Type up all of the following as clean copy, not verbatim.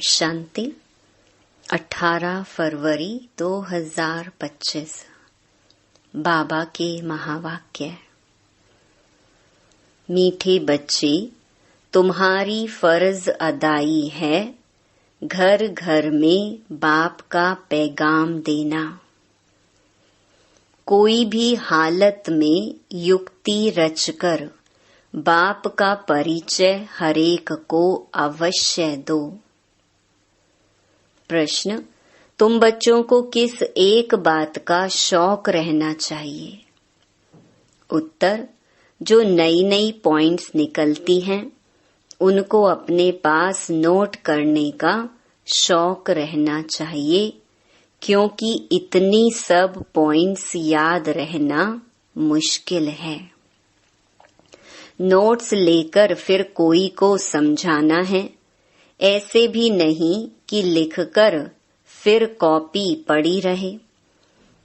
शांति 18 फरवरी 2025 बाबा के महावाक्य। मीठे बच्चे, तुम्हारी फर्ज अदाई है घर घर में बाप का पैगाम देना। कोई भी हालत में युक्ति रचकर बाप का परिचय हरेक को अवश्य दो। प्रश्न, तुम बच्चों को किस एक बात का शौक रहना चाहिए? उत्तर, जो नई नई पॉइंट्स निकलती हैं उनको अपने पास नोट करने का शौक रहना चाहिए, क्योंकि इतनी सब पॉइंट्स याद रहना मुश्किल है। नोट्स लेकर फिर कोई को समझाना है, ऐसे भी नहीं कि लिखकर फिर कॉपी पड़ी रहे।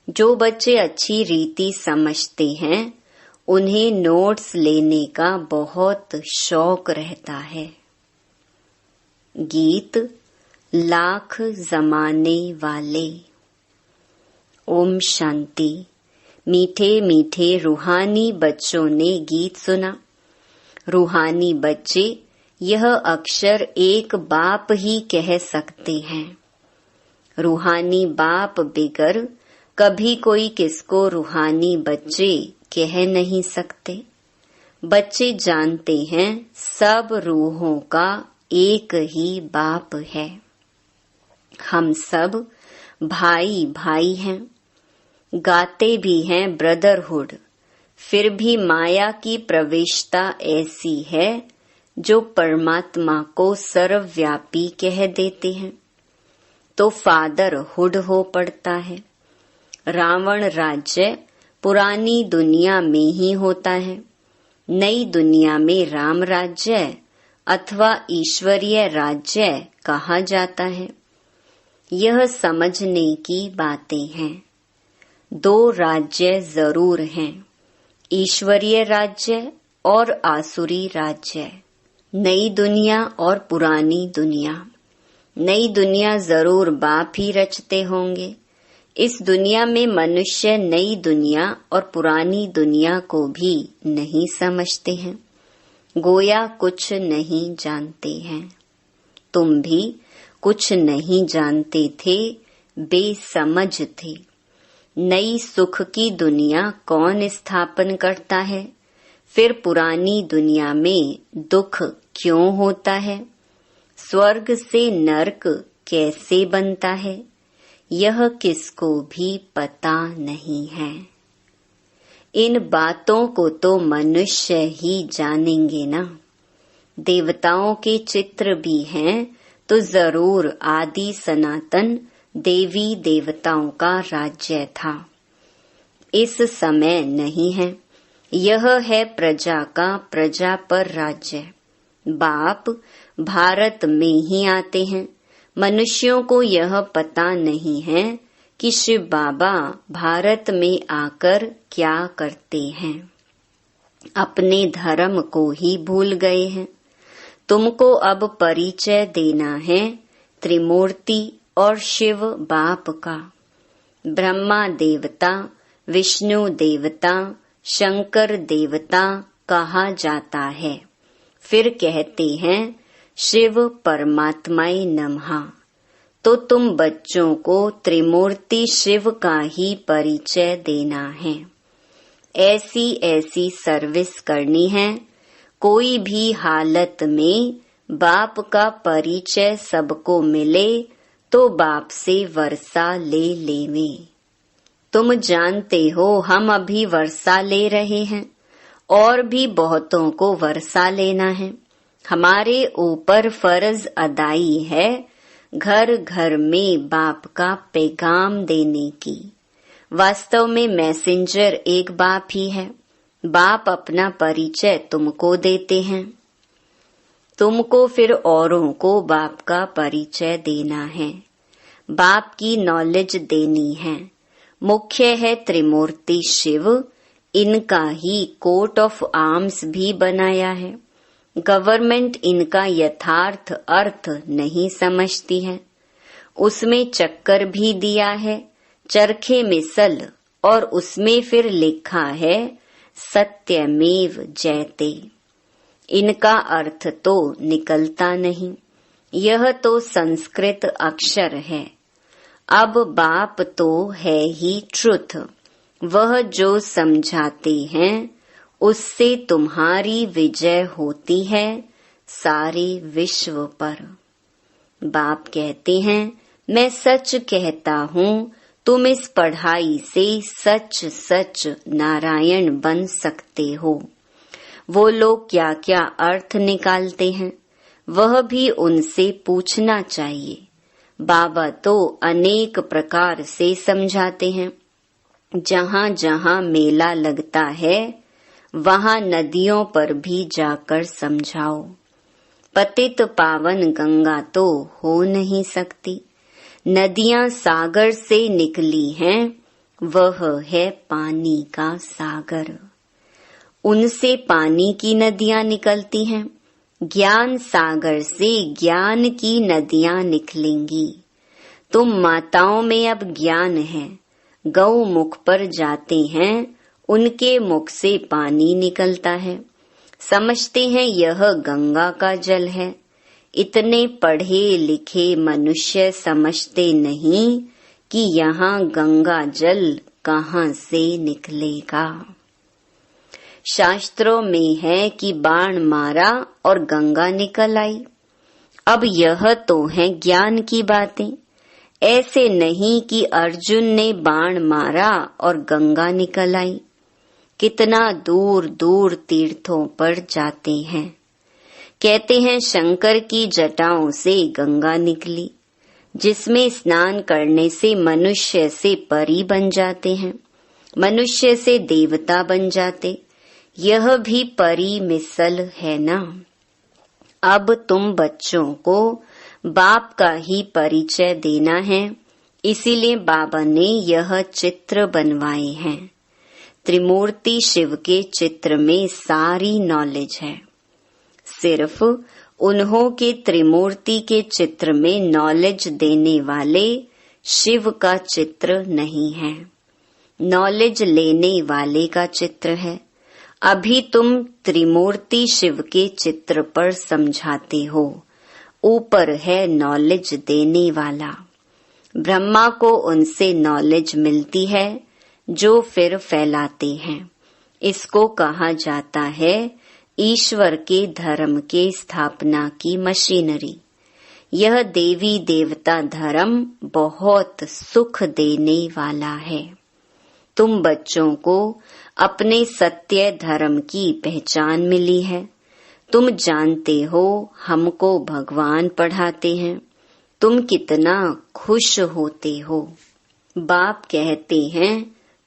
जो बच्चे अच्छी रीति समझते हैं उन्हें नोट्स लेने का बहुत शौक रहता है। गीत लाख जमाने वाले। ओम शांति। मीठे मीठे रूहानी बच्चों ने गीत सुना। रूहानी बच्चे यह अक्षर एक बाप ही कह सकते हैं। रूहानी बाप बिगर कभी कोई किसको रूहानी बच्चे कह नहीं सकते। बच्चे जानते हैं सब रूहों का एक ही बाप है। हम सब भाई भाई हैं, गाते भी हैं ब्रदरहुड। फिर भी माया की प्रवेशता ऐसी है जो परमात्मा को सर्वव्यापी कह देते हैं, तो फादरहुड हो पड़ता है। रावण राज्य पुरानी दुनिया में ही होता है, नई दुनिया में राम राज्य अथवा ईश्वरीय राज्य कहा जाता है। यह समझने की बातें हैं। दो राज्य जरूर हैं, ईश्वरीय राज्य और आसुरी राज्य, नई दुनिया और पुरानी दुनिया। नई दुनिया जरूर बाप ही रचते होंगे। इस दुनिया में मनुष्य नई दुनिया और पुरानी दुनिया को भी नहीं समझते हैं, गोया कुछ नहीं जानते हैं। तुम भी कुछ नहीं जानते थे, बेसमझ थे। नई सुख की दुनिया कौन स्थापन करता है? फिर पुरानी दुनिया में दुख क्यों होता है? स्वर्ग से नरक कैसे बनता है? यह किसको भी पता नहीं है। इन बातों को तो मनुष्य ही जानेंगे ना। देवताओं के चित्र भी हैं तो जरूर आदि सनातन देवी देवताओं का राज्य था। इस समय नहीं है। यह है प्रजा का प्रजा पर राज्य। बाप भारत में ही आते हैं। मनुष्यों को यह पता नहीं है कि शिव बाबा भारत में आकर क्या करते हैं। अपने धर्म को ही भूल गए हैं। तुमको अब परिचय देना है त्रिमूर्ति और शिव बाप का। ब्रह्मा देवता, विष्णु देवता, शंकर देवता कहा जाता है। फिर कहते हैं शिव परमात्माय नमः। तो तुम बच्चों को त्रिमूर्ति शिव का ही परिचय देना है। ऐसी ऐसी सर्विस करनी है, कोई भी हालत में बाप का परिचय सबको मिले तो बाप से वर्षा ले लेवे। तुम जानते हो हम अभी वर्षा ले रहे हैं और भी बहुतों को वर्षा लेना है। हमारे ऊपर फर्ज अदाई है घर घर में बाप का पैगाम देने की। वास्तव में मैसेंजर एक बाप ही है। बाप अपना परिचय तुमको देते हैं, तुमको फिर औरों को बाप का परिचय देना है, बाप की नॉलेज देनी है। मुख्य है त्रिमूर्ति शिव, इनका ही कोट ऑफ आर्म्स भी बनाया है। गवर्नमेंट इनका यथार्थ अर्थ नहीं समझती है। उसमें चक्कर भी दिया है चरखे में सल, और उसमें फिर लिखा है सत्यमेव जयते। इनका अर्थ तो निकलता नहीं। यह तो संस्कृत अक्षर है। अब बाप तो है ही ट्रुथ। वह जो समझाते हैं उससे तुम्हारी विजय होती है सारे विश्व पर। बाप कहते हैं मैं सच कहता हूँ, तुम इस पढ़ाई से सच सच नारायण बन सकते हो। वो लोग क्या क्या अर्थ निकालते हैं वह भी उनसे पूछना चाहिए। बाबा तो अनेक प्रकार से समझाते हैं। जहाँ जहाँ मेला लगता है वहाँ नदियों पर भी जाकर समझाओ। पतित पावन गंगा तो हो नहीं सकती। नदियाँ सागर से निकली हैं, वह है पानी का सागर। उनसे पानी की नदियाँ निकलती हैं। ज्ञान सागर से ज्ञान की नदियाँ निकलेंगी। तुम माताओं में अब ज्ञान है। गौ मुख पर जाते हैं, उनके मुख से पानी निकलता है। समझते हैं यह गंगा का जल है। इतने पढ़े लिखे मनुष्य समझते नहीं कि यहाँ गंगा जल कहाँ से निकलेगा। शास्त्रों में है कि बाण मारा और गंगा निकल आई। अब यह तो है ज्ञान की बातें। ऐसे नहीं कि अर्जुन ने बाण मारा और गंगा निकल आई। कितना दूर दूर तीर्थों पर जाते हैं। कहते हैं शंकर की जटाओं से गंगा निकली, जिसमें स्नान करने से मनुष्य से परी बन जाते हैं, मनुष्य से देवता बन जाते। यह भी परी मिसल है ना। अब तुम बच्चों को बाप का ही परिचय देना है, इसीलिए बाबा ने यह चित्र बनवाए हैं। त्रिमूर्ति शिव के चित्र में सारी नॉलेज है। सिर्फ उन्हों के त्रिमूर्ति के चित्र में नॉलेज देने वाले शिव का चित्र नहीं है, नॉलेज लेने वाले का चित्र है। अभी तुम त्रिमूर्ति शिव के चित्र पर समझाते हो, ऊपर है नॉलेज देने वाला। ब्रह्मा को उनसे नॉलेज मिलती है जो फिर फैलाते हैं। इसको कहा जाता है ईश्वर के धर्म के स्थापना की मशीनरी। यह देवी देवता धर्म बहुत सुख देने वाला है। तुम बच्चों को अपने सत्य धर्म की पहचान मिली है। तुम जानते हो हमको भगवान पढ़ाते हैं। तुम कितना खुश होते हो। बाप कहते हैं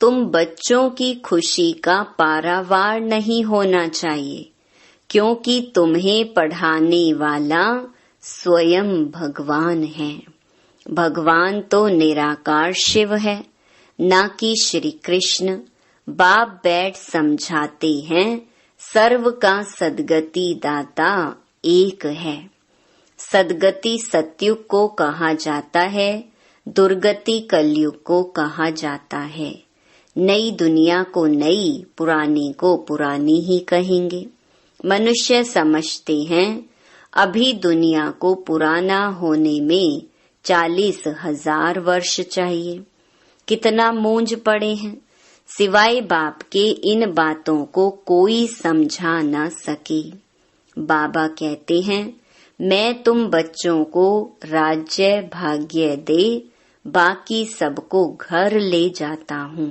तुम बच्चों की खुशी का पारावार नहीं होना चाहिए, क्योंकि तुम्हें पढ़ाने वाला स्वयं भगवान है। भगवान तो निराकार शिव है, ना कि श्री कृष्ण। बाप बैठ समझाते हैं सर्व का सद्गति दाता एक है। सद्गति सतयुग को कहा जाता है, दुर्गति कलयुग को कहा जाता है। नई दुनिया को नई, पुरानी को पुरानी ही कहेंगे। मनुष्य समझते हैं अभी दुनिया को पुराना होने में 40,000 वर्ष चाहिए। कितना मूंझ पड़े हैं। सिवाय बाप के इन बातों को कोई समझा न सके। बाबा कहते हैं मैं तुम बच्चों को राज्य भाग्य दे, बाकी सबको घर ले जाता हूँ।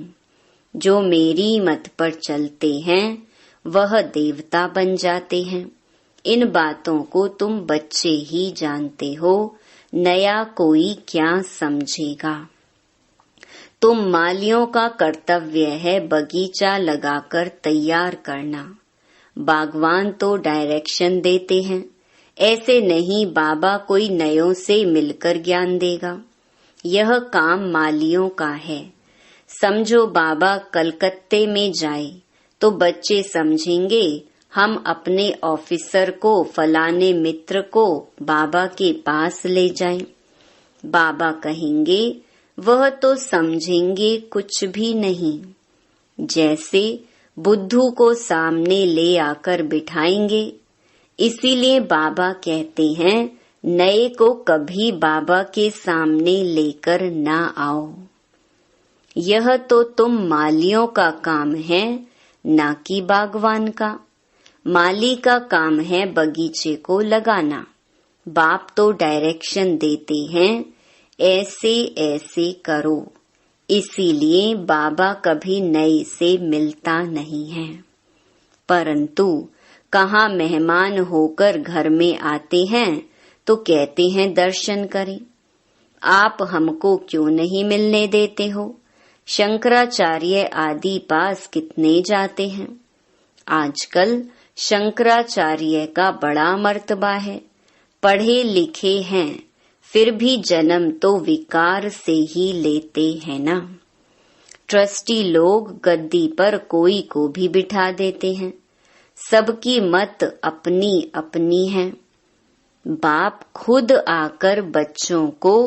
जो मेरी मत पर चलते हैं वह देवता बन जाते हैं। इन बातों को तुम बच्चे ही जानते हो, नया कोई क्या समझेगा। तुम मालियों का कर्तव्य है बगीचा लगाकर तैयार करना। बागवान तो डायरेक्शन देते हैं। ऐसे नहीं बाबा कोई नयों से मिलकर ज्ञान देगा। यह काम मालियों का है। समझो बाबा कलकत्ते में जाए तो बच्चे समझेंगे हम अपने ऑफिसर को, फलाने मित्र को बाबा के पास ले जाएं। बाबा कहेंगे वह तो समझेंगे कुछ भी नहीं। जैसे बुद्धू को सामने ले आकर बिठाएंगे, इसीलिए बाबा कहते हैं नए को कभी बाबा के सामने लेकर ना आओ। यह तो तुम मालियों का काम है, ना कि बागवान का। माली का काम है बगीचे को लगाना। बाप तो डायरेक्शन देते हैं, ऐसे ऐसे करो। इसीलिए बाबा कभी नए से मिलता नहीं है। परंतु कहाँ मेहमान होकर घर में आते हैं तो कहते हैं दर्शन करें। आप हमको क्यों नहीं मिलने देते हो? शंकराचार्य आदि पास कितने जाते हैं। आजकल शंकराचार्य का बड़ा मर्तबा है। पढ़े लिखे हैं, फिर भी जन्म तो विकार से ही लेते हैं ना। ट्रस्टी लोग गद्दी पर कोई को भी बिठा देते हैं। सबकी मत अपनी अपनी है। बाप खुद आकर बच्चों को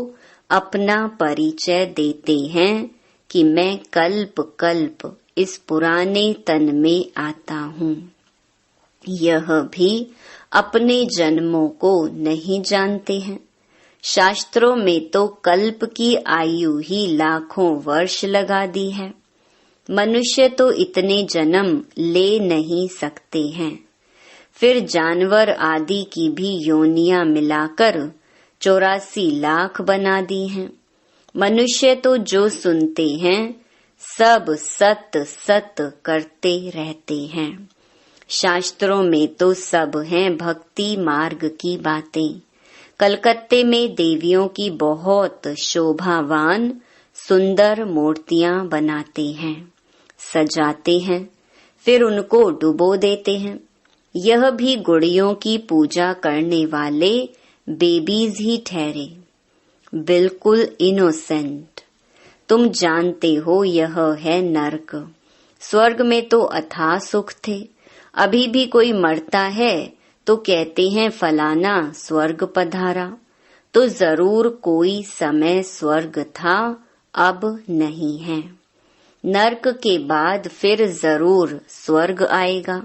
अपना परिचय देते हैं कि मैं कल्प कल्प इस पुराने तन में आता हूँ। यह भी अपने जन्मों को नहीं जानते हैं। शास्त्रों में तो कल्प की आयु ही लाखों वर्ष लगा दी है। मनुष्य तो इतने जन्म ले नहीं सकते हैं। फिर जानवर आदि की भी योनियां मिलाकर 84 लाख बना दी हैं। मनुष्य तो जो सुनते हैं सब सत सत करते रहते हैं। शास्त्रों में तो सब हैं भक्ति मार्ग की बातें। कलकत्ते में देवियों की बहुत शोभावान सुंदर मूर्तियां बनाते हैं, सजाते हैं, फिर उनको डुबो देते हैं। यह भी गुड़ियों की पूजा करने वाले बेबीज ही ठहरे, बिल्कुल इनोसेंट। तुम जानते हो यह है नरक। स्वर्ग में तो अथाह सुख थे। अभी भी कोई मरता है तो कहते हैं फलाना स्वर्ग पधारा। तो जरूर कोई समय स्वर्ग था, अब नहीं है। नरक के बाद फिर जरूर स्वर्ग आएगा।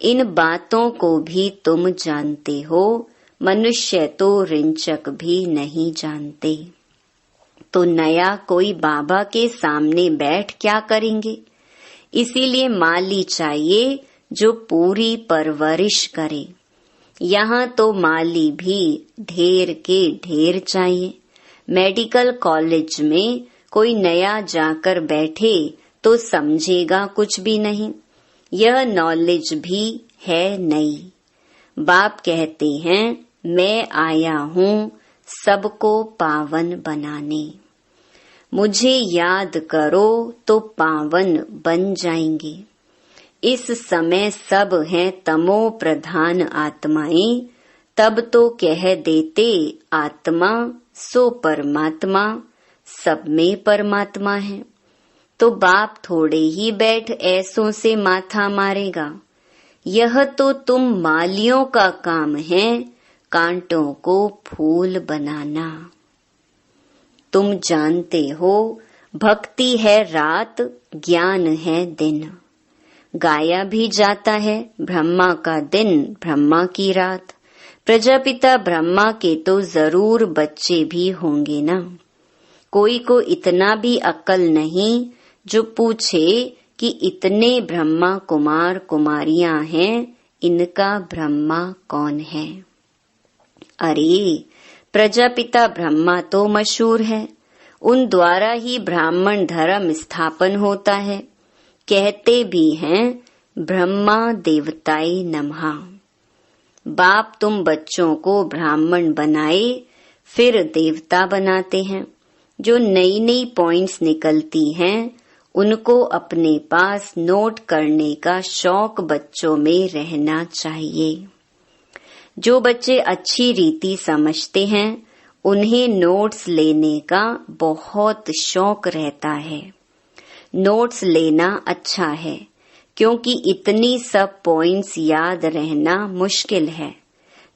इन बातों को भी तुम जानते हो, मनुष्य तो रिंचक भी नहीं जानते। तो नया कोई बाबा के सामने बैठ क्या करेंगे? इसीलिए माली चाहिए जो पूरी परवरिश करे। यहाँ तो माली भी ढेर के ढेर चाहिए। मेडिकल कॉलेज में कोई नया जाकर बैठे तो समझेगा कुछ भी नहीं। यह नॉलेज भी है नई। बाप कहते हैं मैं आया हूँ सबको पावन बनाने। मुझे याद करो तो पावन बन जाएंगे। इस समय सब हैं तमो प्रधान आत्माएं, तब तो कह देते आत्मा सो परमात्मा, सब में परमात्मा है। तो बाप थोड़े ही बैठ ऐसों से माथा मारेगा। यह तो तुम मालियों का काम है, कांटों को फूल बनाना। तुम जानते हो भक्ति है रात, ज्ञान है दिन। गाया भी जाता है ब्रह्मा का दिन, ब्रह्मा की रात। प्रजापिता ब्रह्मा के तो जरूर बच्चे भी होंगे ना। कोई को इतना भी अक्ल नहीं जो पूछे कि इतने ब्रह्मा कुमार कुमारियां हैं, इनका ब्रह्मा कौन है? अरे प्रजापिता ब्रह्मा तो मशहूर है। उन द्वारा ही ब्राह्मण धर्म स्थापन होता है। कहते भी हैं ब्रह्मा देवताय नमः। बाप तुम बच्चों को ब्राह्मण बनाए फिर देवता बनाते हैं। जो नई नई पॉइंट्स निकलती हैं उनको अपने पास नोट करने का शौक बच्चों में रहना चाहिए। जो बच्चे अच्छी रीति समझते हैं उन्हें नोट्स लेने का बहुत शौक रहता है। नोट्स लेना अच्छा है क्योंकि इतनी सब पॉइंट्स याद रहना मुश्किल है।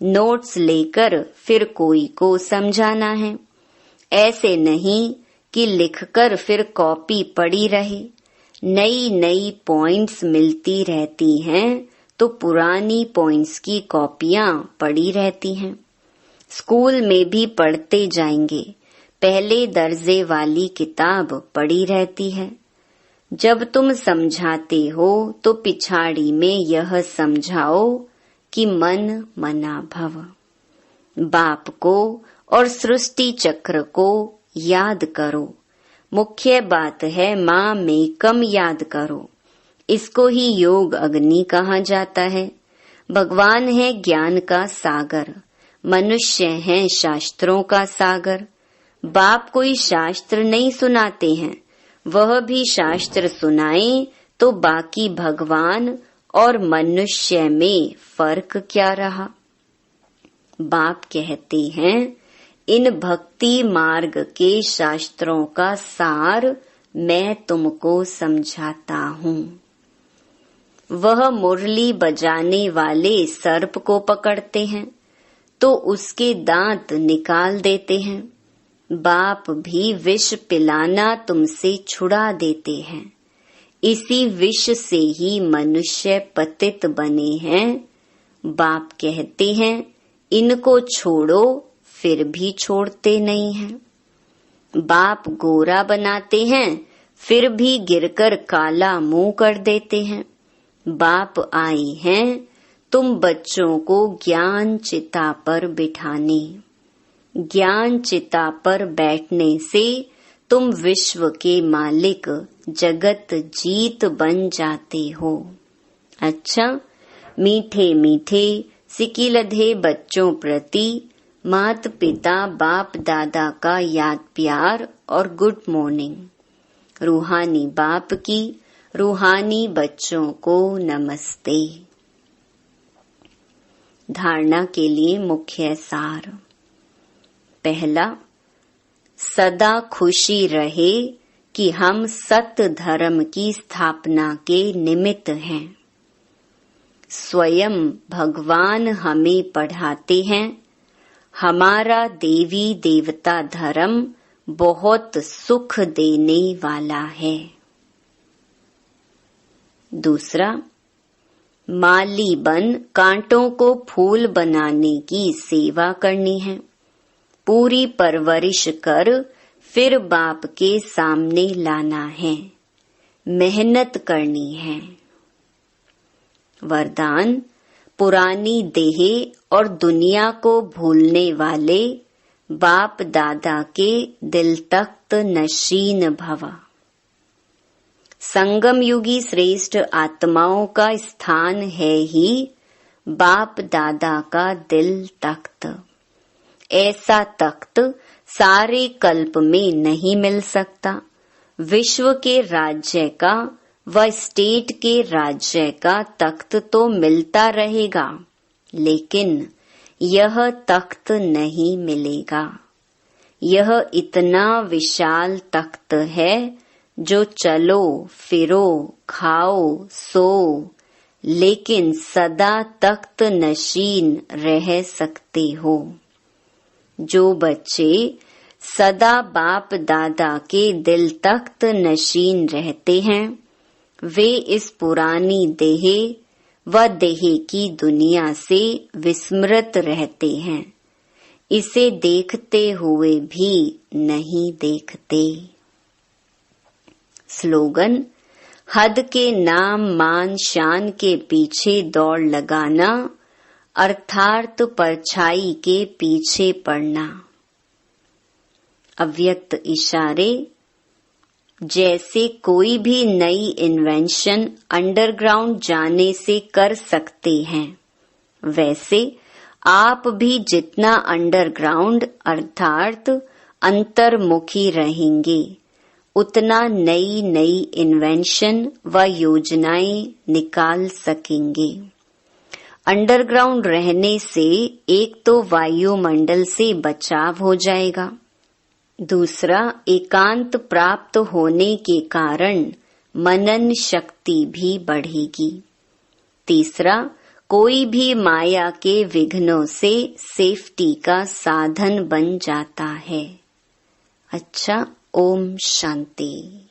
नोट्स लेकर फिर कोई को समझाना है। ऐसे नहीं कि लिखकर फिर कॉपी पड़ी रहे। नई नई पॉइंट्स मिलती रहती हैं तो पुरानी पॉइंट्स की कॉपियां पड़ी रहती हैं। स्कूल में भी पढ़ते जाएंगे, पहले दर्जे वाली किताब पड़ी रहती है। जब तुम समझाते हो तो पिछाड़ी में यह समझाओ कि मन मना भव। बाप को और सृष्टि चक्र को याद करो। मुख्य बात है माँ मेकम याद करो। इसको ही योग अग्नि कहा जाता है। भगवान है ज्ञान का सागर, मनुष्य है शास्त्रों का सागर। बाप कोई शास्त्र नहीं सुनाते हैं, वह भी शास्त्र सुनाए तो बाकी भगवान और मनुष्य में फर्क क्या रहा। बाप कहते हैं इन भक्ति मार्ग के शास्त्रों का सार मैं तुमको समझाता हूँ। वह मुरली बजाने वाले सर्प को पकड़ते हैं तो उसके दांत निकाल देते हैं। बाप भी विष पिलाना तुमसे छुड़ा देते हैं। इसी विष से ही मनुष्य पतित बने हैं। बाप कहते हैं इनको छोड़ो, फिर भी छोड़ते नहीं हैं। बाप गोरा बनाते हैं, फिर भी गिरकर काला मुंह कर देते हैं। बाप आए हैं तुम बच्चों को ज्ञान चिता पर बिठाने। ज्ञान चिता पर बैठने से तुम विश्व के मालिक जगत जीत बन जाते हो। अच्छा, मीठे मीठे सिकिलधे बच्चों प्रति माता पिता बाप दादा का याद प्यार और गुड मॉर्निंग। रूहानी बाप की रूहानी बच्चों को नमस्ते। धारणा के लिए मुख्य सार। पहला, सदा खुशी रहे कि हम सत्य धर्म की स्थापना के निमित्त हैं। स्वयं भगवान हमें पढ़ाते हैं हमारा देवी देवता धर्म बहुत सुख देने वाला है। दूसरा, माली बन कांटों को फूल बनाने की सेवा करनी है। पूरी परवरिश कर फिर बाप के सामने लाना है। मेहनत करनी है। वरदान, पुरानी देह और दुनिया को भूलने वाले बाप दादा के दिल तख्त नशीन भव। संगम युगी श्रेष्ठ आत्माओं का स्थान है ही बाप दादा का दिल तख्त। ऐसा तख्त सारे कल्प में नहीं मिल सकता। विश्व के राज्य का व स्टेट के राज्य का तख्त तो मिलता रहेगा, लेकिन यह तख्त नहीं मिलेगा। यह इतना विशाल तख्त है जो चलो फिरो खाओ सो, लेकिन सदा तख्त नशीन रह सकते हो। जो बच्चे सदा बाप दादा के दिल तख्त नशीन रहते हैं, वे इस पुरानी देह व देह की दुनिया से विस्मृत रहते हैं। इसे देखते हुए भी नहीं देखते। स्लोगन, हद के नाम मान शान के पीछे दौड़ लगाना, अर्थात परछाई के पीछे पड़ना। अव्यक्त इशारे, जैसे कोई भी नई इन्वेंशन अंडरग्राउंड जाने से कर सकते हैं, वैसे आप भी जितना अंडरग्राउंड अर्थात अंतर्मुखी रहेंगे, उतना नई नई इन्वेंशन व योजनाएं निकाल सकेंगे। अंडरग्राउंड रहने से एक तो वायुमंडल से बचाव हो जाएगा, दूसरा एकांत प्राप्त होने के कारण मनन शक्ति भी बढ़ेगी। तीसरा, कोई भी माया के विघ्नों से सेफ्टी का साधन बन जाता है। अच्छा, ओम शांति।